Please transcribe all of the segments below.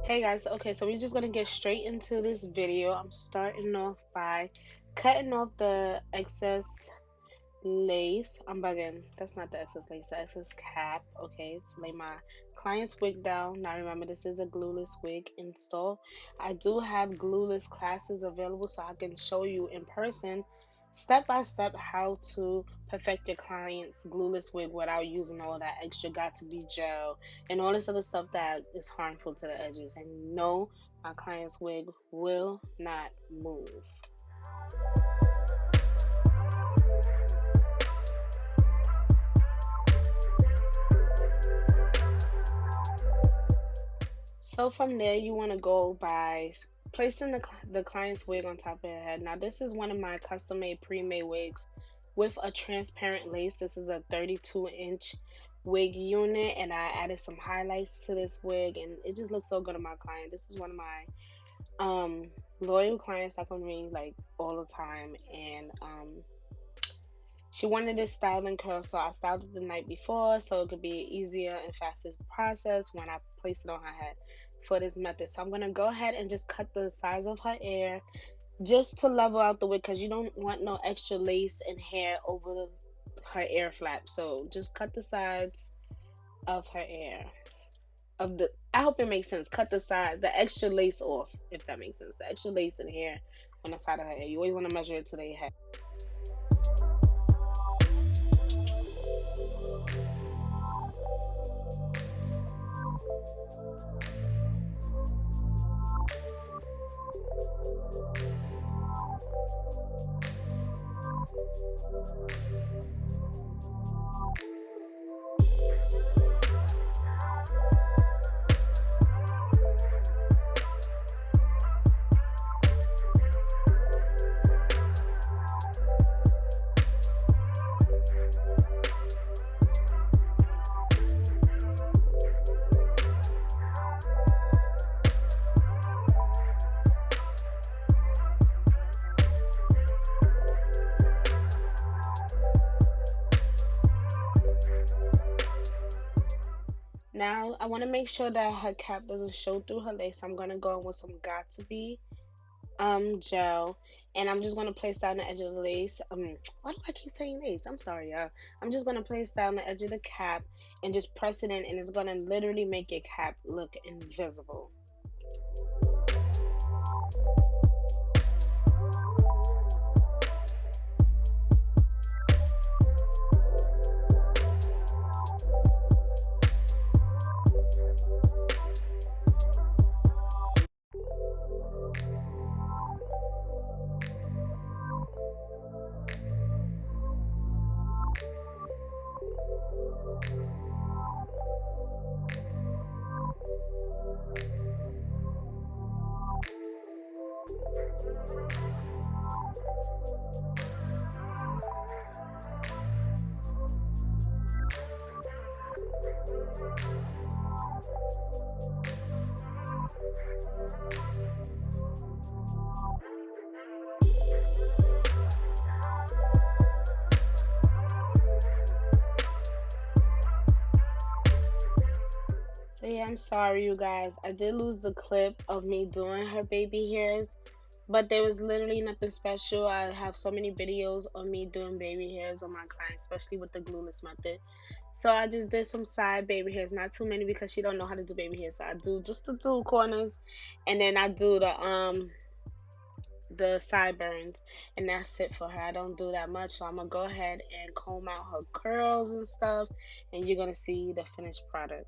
Hey guys, okay, so we're just gonna get straight into this video. I'm starting off by cutting off the excess lace. I'm bugging. That's not the excess lace, the excess cap. Okay, to lay my client's wig down. Now remember, this is a glueless wig install. I do have glueless classes available so I can show you in person, step by step, how to perfect your client's glueless wig without using all that extra got to be gel and all this other stuff that is harmful to the edges. And no, my client's wig will not move. So from there, you want to go by placing the client's wig on top of their head. Now, this is one of my custom-made pre-made wigs with a transparent lace. This is a 32-inch wig unit, and I added some highlights to this wig, and it just looks so good on my client. This is one of my loyal clients that come to me like all the time, and she wanted this styled and curl, so I styled it the night before so it could be an easier and faster process when I place it on her head for this method. So I'm gonna go ahead and just cut the size of her hair just to level out the wig because you don't want no extra lace and hair over her ear flap. So just cut the sides of her hair. I hope it makes sense. Cut the side, the extra lace off, if that makes sense. The extra lace and hair on the side of her hair. You always want to measure it to their head. Now I want to make sure that her cap doesn't show through her lace. I'm gonna go in with some got to be gel, and I'm just gonna place that on the edge of the lace. Why do I keep saying lace? I'm sorry, y'all. I'm just gonna place that on the edge of the cap and just press it in, and it's gonna literally make your cap look invisible. So yeah, I'm sorry you guys. I did lose the clip of me doing her baby hairs, but there was literally nothing special. I have so many videos of me doing baby hairs on my clients, especially with the glueless method. So I just did some side baby hairs, not too many because she don't know how to do baby hairs. So I do just the two corners, and then I do the sideburns, and that's it for her. I don't do that much, so I'm gonna go ahead and comb out her curls and stuff, and you're gonna see the finished product.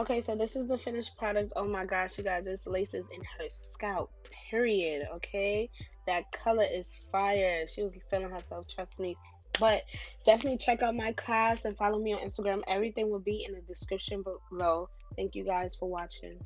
Okay, so this is the finished product. Oh my gosh, you guys, this lace is in her scalp, period. Okay, that color is fire. She was feeling herself, trust me. But definitely check out my class and follow me on Instagram. Everything will be in the description below. Thank you guys for watching.